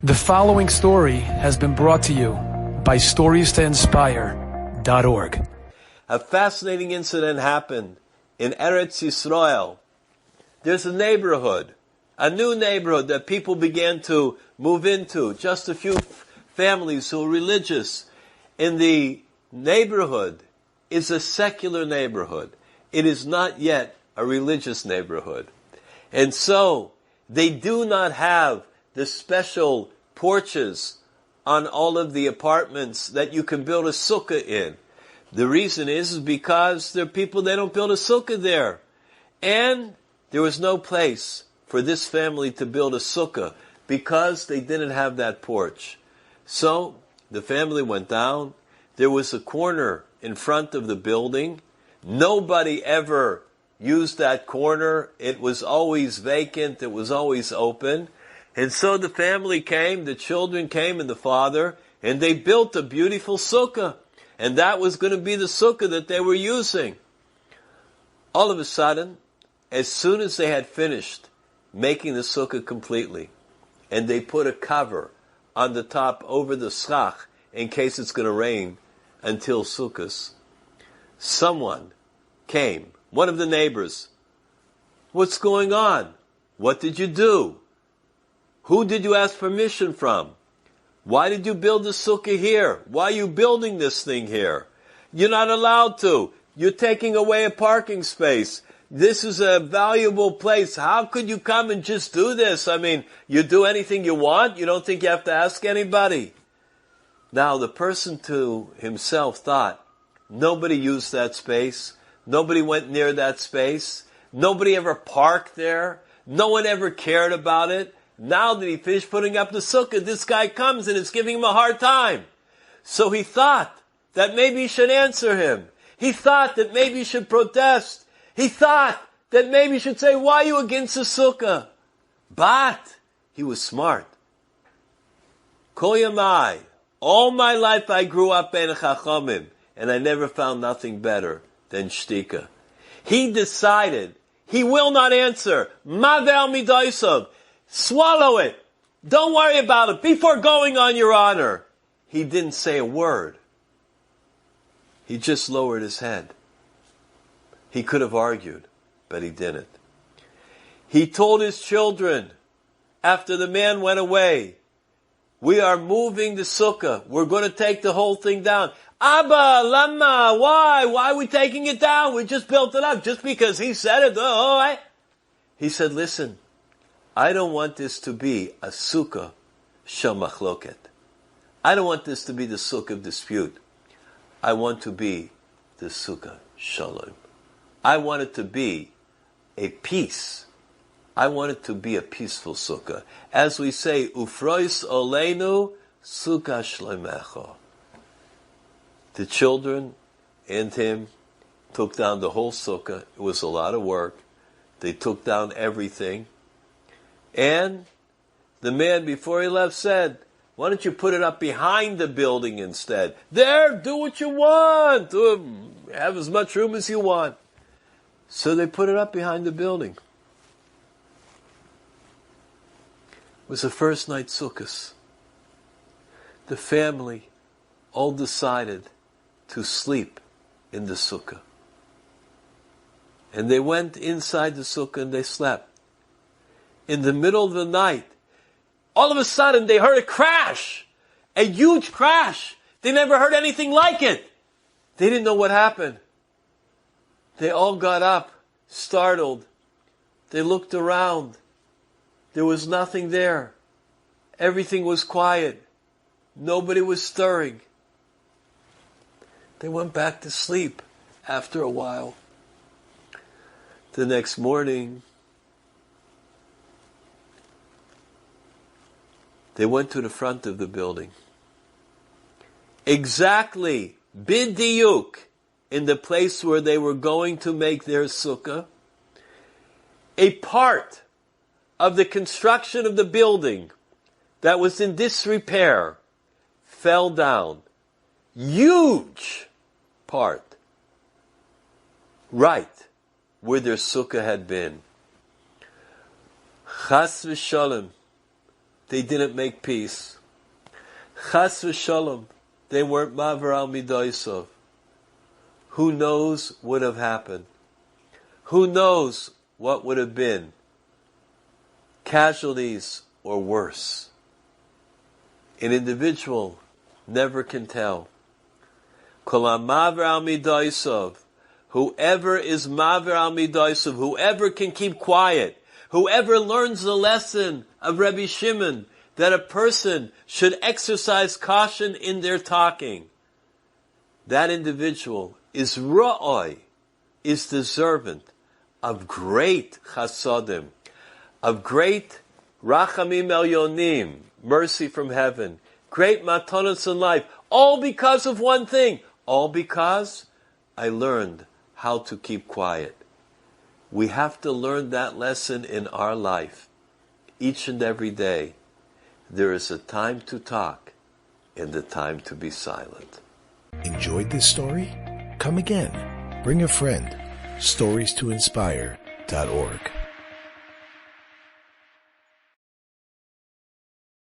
The following story has been brought to you by StoriesToInspire.org. A fascinating incident happened in Eretz Yisrael. There's a neighborhood, a new neighborhood that people began to move into. Just a few families who are religious. In the neighborhood is a secular neighborhood. It is not yet a religious neighborhood. And so they do not have the special porches on all of the apartments that you can build a sukkah in. The reason is because there are people that don't build a sukkah there. And there was no place for this family to build a sukkah because they didn't have that porch. So the family went down. There was a corner in front of the building. Nobody ever used that corner. It was always vacant. It was always open. And so the family came, the children came and the father, and they built a beautiful sukkah. And that was going to be the sukkah that they were using. All of a sudden, as soon as they had finished making the sukkah completely, and they put a cover on the top over the schach in case it's going to rain until Sukkot, someone came, one of the neighbors. What's going on? What did you do? Who did you ask permission from? Why did you build the sukkah here? Why are you building this thing here? You're not allowed to. You're taking away a parking space. This is a valuable place. How could you come and just do this? I mean, you do anything you want? You don't think you have to ask anybody? Now, the person to himself thought, nobody used that space. Nobody went near that space. Nobody ever parked there. No one ever cared about it. Now that he finished putting up the sukkah, this guy comes and it's giving him a hard time. So he thought that maybe he should answer him. He thought that maybe he should protest. He thought that maybe he should say, why are you against the sukkah? But he was smart. Kol yamai, all my life I grew up in Chachamim, and I never found nothing better than shtika. He decided he will not answer. Mavel midaisav. Swallow it. Don't worry about it. Before going on, Your Honor. He didn't say a word. He just lowered his head. He could have argued, but he didn't. He told his children, after the man went away, we are moving the sukkah. We're going to take the whole thing down. Abba, lama, why? Why are we taking it down? We just built it up. Just because he said it. He said, listen, I don't want this to be a sukkah shel machloket. I don't want this to be the sukkah of dispute. I want to be the sukkah shalom. I want it to be a peace. I want it to be a peaceful sukkah. As we say, ufrois oleinu sukkah shlomecha. The children and him took down the whole sukkah. It was a lot of work. They took down everything. And the man, before he left, said, why don't you put it up behind the building instead? There, do what you want. Have as much room as you want. So they put it up behind the building. It was the first night Sukkot. The family all decided to sleep in the sukkah. And they went inside the sukkah and they slept. In the middle of the night, all of a sudden they heard a crash. A huge crash. They never heard anything like it. They didn't know what happened. They all got up, startled. They looked around. There was nothing there. Everything was quiet. Nobody was stirring. They went back to sleep after a while. The next morning, they went to the front of the building. Exactly, bidiyuk, in the place where they were going to make their sukkah, a part of the construction of the building that was in disrepair fell down. Huge part. Right where their sukkah had been. Chas v'shalom. they didn't make peace. Chas v'shalom, they weren't maver al midaisov. Who knows what would have happened? Who knows what would have been? Casualties or worse. An individual never can tell. Kol ha'maver al midaisov, whoever is maver al midaisov, whoever can keep quiet, whoever learns the lesson of Rabbi Shimon, that a person should exercise caution in their talking, that individual is ra'oi, is deserving of great chasadim, of great rachamim elyonim, mercy from heaven, great matanos in life, all because of one thing, all because I learned how to keep quiet. We have to learn that lesson in our life, each and every day. There is a time to talk and a time to be silent. Enjoyed this story? Come again. Bring a friend. StoriesToInspire.org